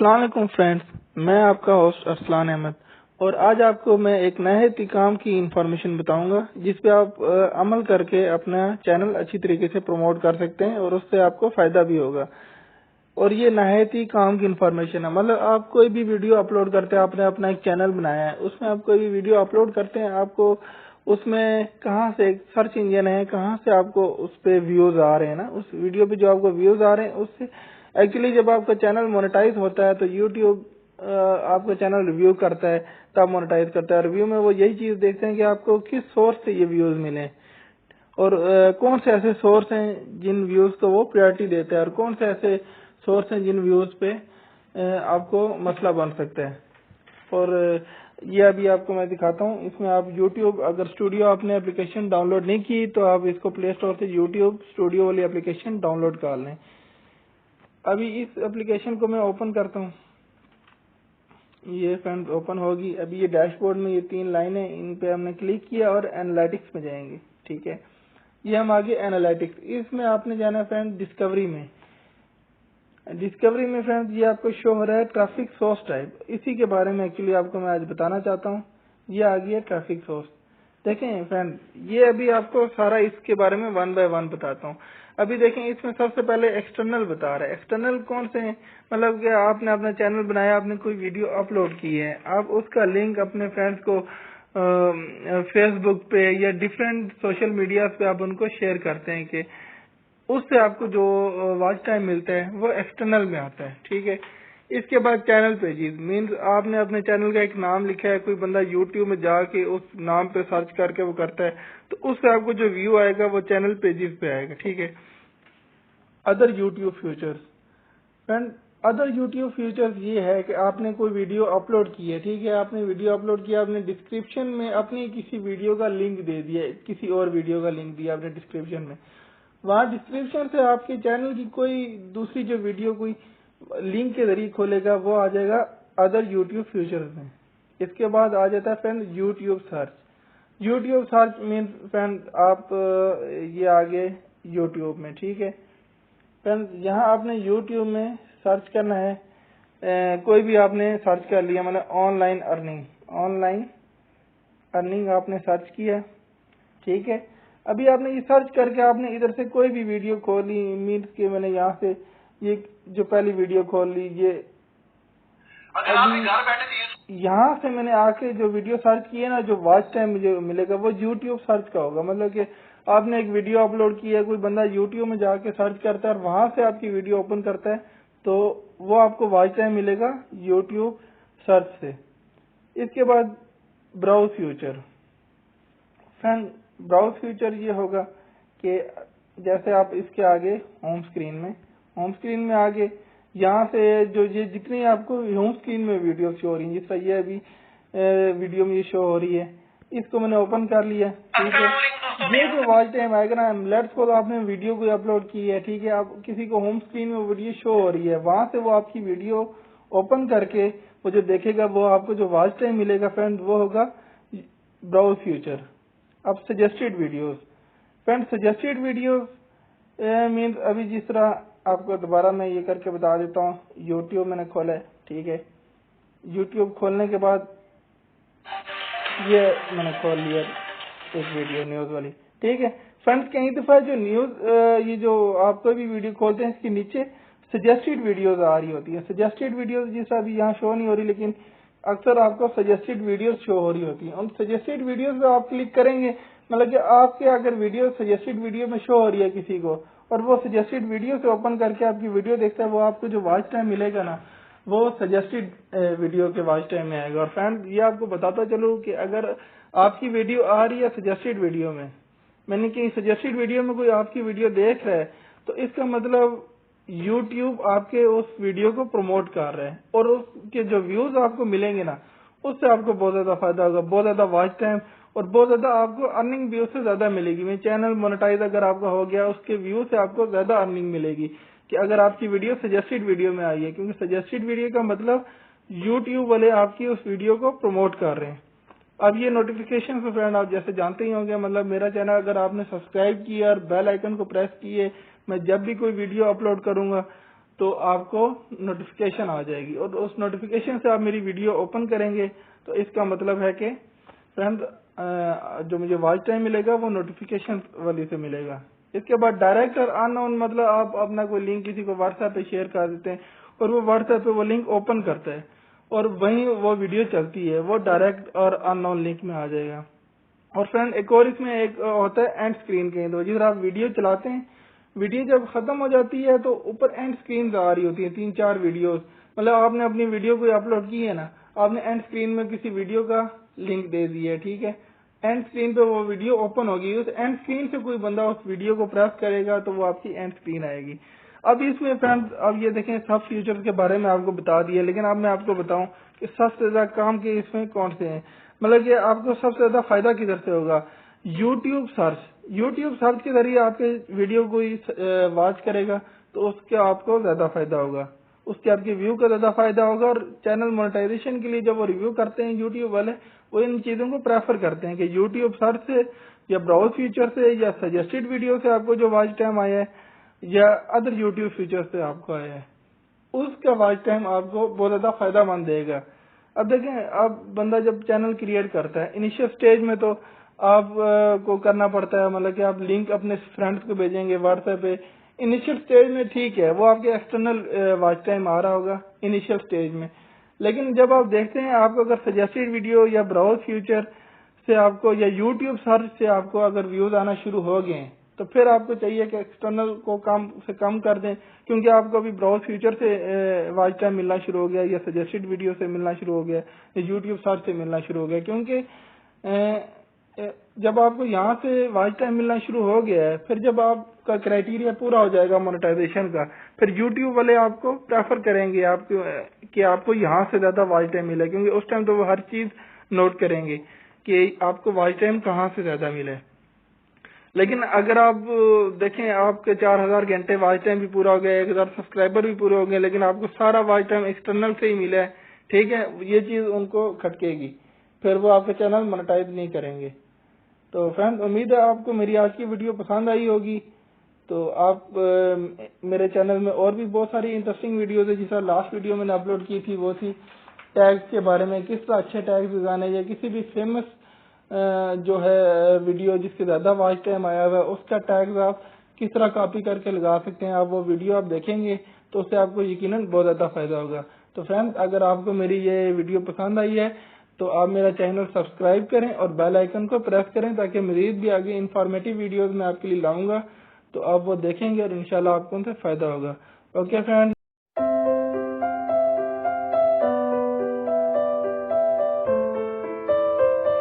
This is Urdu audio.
السلام علیکم فرینڈز، میں آپ کا ہوسٹ ارسلان احمد، اور آج آپ کو میں ایک نہایت کام کی انفارمیشن بتاؤں گا جس پہ آپ عمل کر کے اپنا چینل اچھی طریقے سے پروموٹ کر سکتے ہیں اور اس سے آپ کو فائدہ بھی ہوگا۔ اور یہ نہایت ہی کام کی انفارمیشن ہے، مطلب آپ کوئی بھی ویڈیو اپلوڈ کرتے ہیں، آپ نے اپنا ایک چینل بنایا ہے، اس میں آپ کوئی بھی ویڈیو اپلوڈ کرتے ہیں، آپ کو اس میں کہاں سے سرچ انجن ہے، کہاں سے آپ کو اس پہ ویوز آ رہے ہیں نا، اس ویڈیو پہ جو آپ کو ویوز آ رہے ہیں اس سے ایکچولی جب آپ کا چینل مونیٹائز ہوتا ہے تو یوٹیوب آپ کا چینل ریویو کرتا ہے، تب مونیٹائز کرتا ہے۔ ریویو میں وہ یہی چیز دیکھتے ہیں کہ آپ کو کس سورس سے یہ ویوز ملے اور کون سے ایسے سورس ہیں جن ویوز کو وہ پریورٹی دیتے ہیں، اور کون سے ایسے سورس ہیں جن ویوز پہ آپ کو مسئلہ بن سکتا ہے۔ اور یہ ابھی آپ کو میں دکھاتا ہوں، اس میں آپ یوٹیوب اگر اسٹوڈیو آپ نے اپلیکیشن ڈاؤن لوڈ نہیں کی تو آپ اس کو پلے اسٹور سے یوٹیوب اسٹوڈیو والی اپلیکیشن ڈاؤن لوڈ کر لیں۔ ابھی اس اپلیکیشن کو میں اوپن کرتا ہوں، یہ فرینڈ اوپن ہوگی۔ ابھی یہ ڈیش بورڈ میں یہ 3 لائنیں، ان پہ ہم نے کلک کیا اور اینالیٹکس میں جائیں گے، ٹھیک ہے۔ یہ ہم آگے اینالیٹکس، اس میں آپ نے جانا ہے فرینڈ ڈسکوری میں۔ ڈسکوری میں فرینڈ یہ آپ کو شو ہو رہا ہے ٹریفک سورس ٹائپ، اسی کے بارے میں ایکچولی آپ کو میں آج بتانا چاہتا ہوں۔ یہ آ گیا ٹریفک سورس، دیکھیں فرینڈ یہ ابھی آپ کو سارا اس کے بارے میں 1 بائی 1 بتاتا ہوں۔ ابھی دیکھیں اس میں سب سے پہلے ایکسٹرنل بتا رہا ہے۔ ایکسٹرنل کون سے ہیں؟ مطلب کہ آپ نے اپنا چینل بنایا، آپ نے کوئی ویڈیو اپلوڈ کی ہے، آپ اس کا لنک اپنے فرینڈز کو فیس بک پہ یا ڈفرینٹ سوشل میڈیاز پہ آپ ان کو شیئر کرتے ہیں کہ اس سے آپ کو جو واچ ٹائم ملتا ہے وہ ایکسٹرنل میں آتا ہے، ٹھیک ہے۔ اس کے بعد چینل پیجز، مینز آپ نے اپنے چینل کا ایک نام لکھا ہے، کوئی بندہ یوٹیوب میں جا کے اس نام پہ سرچ کر کے وہ کرتا ہے تو اس سے آپ کو جو ویو آئے گا وہ چینل پیجز پہ آئے گا، ٹھیک ہے۔ Other YouTube features, friend other YouTube features یہ ہے کہ آپ نے کوئی ویڈیو اپلوڈ کی ہے، ٹھیک ہے، آپ نے ویڈیو اپلوڈ کیا، آپ نے ڈسکرپشن میں اپنی کسی ویڈیو کا لنک دے دیا، کسی اور ویڈیو کا لنک دیا آپ نے ڈسکرپشن میں، وہاں ڈسکرپشن سے آپ کے چینل کی کوئی دوسری جو ویڈیو کوئی لنک کے ذریعے کھولے گا وہ آ جائے گا ادر یوٹیوب فیچرز میں۔ اس کے بعد آ جاتا ہے friend YouTube search. YouTube search means friend آپ یہ آگے یوٹیوب میں، ٹھیک ہے فرینڈ، یہاں آپ نے یوٹیوب میں سرچ کرنا ہے، کوئی بھی آپ نے سرچ کر لیا، مطلب آن لائن ارننگ آپ نے سرچ کیا، ٹھیک ہے۔ ابھی آپ نے یہ سرچ کر کے آپ نے ادھر سے کوئی بھی ویڈیو کھولی، مینس کہ میں نے یہاں سے یہ جو پہلی ویڈیو کھول لی، یہ یہاں سے میں نے آ کے جو ویڈیو سرچ کی ہے نا، جو واچ ٹائم مجھے ملے گا وہ یوٹیوب سرچ کا ہوگا۔ مطلب کہ آپ نے ایک ویڈیو اپلوڈ کی ہے، کوئی بندہ یوٹیوب میں جا کے سرچ کرتا ہے اور وہاں سے آپ کی ویڈیو اوپن کرتا ہے تو وہ آپ کو واچ ٹائم ملے گا یوٹیوب سرچ سے۔ اس کے بعد browse future, friend browse future یہ ہوگا کہ جیسے آپ اس کے آگے ہوم اسکرین میں آگے یہاں سے جو یہ جتنی آپ کو ہوم اسکرین میں ویڈیو شو ہو رہی ہیں، جس طرح یہ ابھی ویڈیو میں یہ شو ہو رہی ہے، اس کو میں نے اوپن کر لیا، ٹھیک ہے۔ یہ جو واچ ٹائم آئے گا نا، لیٹس کو آپ نے ویڈیو کوئی اپلوڈ کی ہے، ٹھیک ہے، آپ کسی کو ہوم اسکرین میں ویڈیو شو ہو رہی ہے، وہاں سے وہ آپ کی ویڈیو اوپن کر کے وہ جو دیکھے گا وہ آپ کو جو واچ ٹائم ملے گا فرینڈ وہ ہوگا براؤز فیوچر۔ اب suggested videos, friend suggested videos means ابھی جس طرح آپ کو دوبارہ میں یہ کر کے بتا دیتا ہوں، یوٹیوب میں نے کھولا ہے، ٹھیک ہے، یوٹیوب کھولنے کے بعد یہ میں نے کھول لیا ایک ویڈیو نیوز والی، ٹھیک ہے فرینڈز۔ کئی دفعہ جو نیوز یہ جو آپ کوئی بھی ویڈیو کھولتے ہیں اس کے نیچے سجیسٹڈ ویڈیوز آ رہی ہوتی ہیں، سجیسٹڈ ویڈیوز جیسا ابھی یہاں شو نہیں ہو رہی لیکن اکثر آپ کو سجیسٹڈ ویڈیوز شو ہو رہی ہوتی ہیں۔ ان سجیسٹڈ ویڈیوز پہ آپ کلک کریں گے، مطلب کہ آپ کے اگر ویڈیو سجیسٹڈ ویڈیو میں شو ہو رہی ہے کسی کو اور وہ سجیسٹڈ ویڈیو سے اوپن کر کے آپ کی ویڈیو دیکھتا ہے، وہ آپ کو جو واچ ٹائم ملے گا نا وہ سجیسٹڈ ویڈیو کے واچ ٹائم میں آئے گا۔ اور فرینڈ یہ آپ کو بتاتا چلوں کہ اگر آپ کی ویڈیو آ رہی ہے سجیسٹڈ ویڈیو میں نے کہ سجیسٹڈ ویڈیو میں کوئی آپ کی ویڈیو دیکھ رہا ہے تو اس کا مطلب یوٹیوب آپ کے اس ویڈیو کو پروموٹ کر رہا ہے اور اس کے جو ویوز آپ کو ملیں گے نا اس سے آپ کو بہت زیادہ فائدہ ہوگا، بہت زیادہ واچ ٹائم اور بہت زیادہ آپ کو ارننگ بھی اس سے زیادہ ملے گی۔ میں چینل مونیٹائز اگر آپ کا ہو گیا اس کے ویو سے آپ کو زیادہ ارننگ ملے گی کہ اگر آپ کی ویڈیو سجیسٹڈ ویڈیو میں آئی ہے، کیونکہ سجیسٹڈ ویڈیو کا مطلب یوٹیوب والے آپ کی اس ویڈیو کو پروموٹ کر رہے ہیں۔ اب یہ نوٹیفیکیشن فرینڈ آپ جیسے جانتے ہی ہوں گے، مطلب میرا چینل اگر آپ نے سبسکرائب کیا اور بیل آئیکن کو پریس کیے، میں جب بھی کوئی ویڈیو اپلوڈ کروں گا تو آپ کو نوٹیفیکیشن آ جائے گی، اور اس نوٹیفیکیشن سے آپ میری ویڈیو اوپن کریں گے تو اس کا مطلب ہے کہ فرینڈ جو مجھے واچ ٹائم ملے گا وہ نوٹیفیکیشن والی سے ملے گا۔ اس کے بعد ڈائریکٹ اور ان نون، مطلب آپ اپنا کوئی لنک کسی کو واٹس ایپ پہ شیئر کر دیتے ہیں اور وہ واٹس ایپ پہ وہ لنک اوپن کرتا ہے اور وہیں وہ ویڈیو چلتی ہے، وہ ڈائریکٹ اور ان نون لنک میں آ جائے گا۔ اور فرینڈ ایک اور اس میں ایک ہوتا ہے اینڈ اسکرین کے، تو جس طرح آپ ویڈیو چلاتے ہیں، ویڈیو جب ختم ہو جاتی ہے تو اوپر اینڈ اسکرین آ رہی ہوتی ہیں 3-4 ویڈیوز، مطلب آپ نے اپنی ویڈیو کوئی اپلوڈ کی ہے نا، آپ نے اینڈ اسکرین میں کسی ویڈیو کا لنک دے دیا ہے، ٹھیک ہے، اینڈ اسکرین پہ وہ ویڈیو اوپن ہوگی، اس اینڈ اسکرین سے کوئی بندہ اس ویڈیو کو پریس کرے گا تو وہ آپ کی اینڈ اسکرین آئے گی۔ اب اس میں فرینڈ اب یہ دیکھیں سب فیچر کے بارے میں آپ کو بتا دیا، لیکن اب میں آپ کو بتاؤں کہ سب سے زیادہ کام کے اس میں کون سے ہیں، مطلب کہ آپ کو سب سے زیادہ فائدہ کدھر سے ہوگا؟ یوٹیوب سرچ کے ذریعے آپ کے ویڈیو کوئی واچ کرے گا تو اس کے آپ کو زیادہ فائدہ ہوگا، اس کے آپ کے ویو کا زیادہ فائدہ ہوگا، اور چینل مونیٹائزیشن کے لیے جب وہ ریویو کرتے ہیں یوٹیوب والے، وہ ان چیزوں کو پریفر کرتے ہیں کہ یوٹیوب سرچ سے یا براؤز فیچر سے یا سجیسٹڈ ویڈیو سے آپ کو جو واچ ٹائم آیا ہے یا ادر یوٹیوب فیچر سے آپ کو آیا ہے، اس کا واچ ٹائم آپ کو بہت زیادہ فائدہ مند دے گا۔ اب دیکھیں، اب بندہ جب چینل کریٹ کرتا ہے انیشیل سٹیج میں تو آپ کو کرنا پڑتا ہے، مطلب کہ آپ لنک اپنے فرینڈس کو بھیجیں گے واٹس ایپ پہ، انیشیل سٹیج میں ٹھیک ہے، وہ آپ کے ایکسٹرنل واچ ٹائم آ رہا ہوگا انیشیل سٹیج میں، لیکن جب آپ دیکھتے ہیں آپ کو اگر سجیسٹڈ ویڈیو یا براؤز فیچر سے آپ کو یا یوٹیوب سرچ سے آپ کو اگر ویوز آنا شروع ہو گئے ہیں تو پھر آپ کو چاہیے کہ ایکسٹرنل کو کم سے کم کر دیں، کیونکہ آپ کو ابھی براؤز فیچر سے واچ ٹائم ملنا شروع ہو گیا یا سجیسٹڈ ویڈیو سے ملنا شروع ہو گیا یا یوٹیوب سرچ سے ملنا شروع ہو گیا، کیونکہ جب آپ کو یہاں سے واچ ٹائم ملنا شروع ہو گیا ہے، پھر جب آپ کا کرائیٹیریا پورا ہو جائے گا مونیٹائزیشن کا، پھر یوٹیوب والے آپ کو پریفر کریں گے کہ آپ کو یہاں سے زیادہ واچ ٹائم ملے، کیونکہ اس ٹائم تو وہ ہر چیز نوٹ کریں گے کہ آپ کو واچ ٹائم کہاں سے زیادہ ملے۔ لیکن اگر آپ دیکھیں آپ کے 4000 گھنٹے واچ ٹائم بھی پورا ہو گیا، 1000 سبسکرائبر بھی پورے ہو گئے، لیکن آپ کو سارا واچ ٹائم ایکسٹرنل سے ہی ملا ہے، ٹھیک ہے، یہ چیز ان کو کھٹکے گی، پھر وہ آپ کے چینل مونیٹائز نہیں کریں گے۔ تو فرینڈ امید ہے آپ کو میری آج کی ویڈیو پسند آئی ہوگی، تو آپ میرے چینل میں اور بھی بہت ساری انٹرسٹنگ ویڈیوز ہیں، جس طرح لاسٹ ویڈیو میں نے اپلوڈ کی تھی وہ تھی ٹیگز کے بارے میں، کس طرح اچھے ٹیگز لگانے، یا کسی بھی فیمس جو ہے ویڈیو جس کے زیادہ واچ ٹائم آیا ہوا ہے اس کا ٹیگز آپ کس طرح کاپی کر کے لگا سکتے ہیں، آپ وہ ویڈیو آپ دیکھیں گے تو اس سے آپ کو یقیناً بہت زیادہ فائدہ ہوگا۔ تو فرینڈ اگر آپ کو میری یہ ویڈیو پسند آئی ہے تو آپ میرا چینل سبسکرائب کریں اور بیل آئیکن کو پریس کریں تاکہ مزید بھی آگے انفارمیٹیو ویڈیوز میں آپ کے لیے لاؤں گا تو آپ وہ دیکھیں گے اور انشاءاللہ آپ کو ان سے فائدہ ہوگا۔ Okay friend.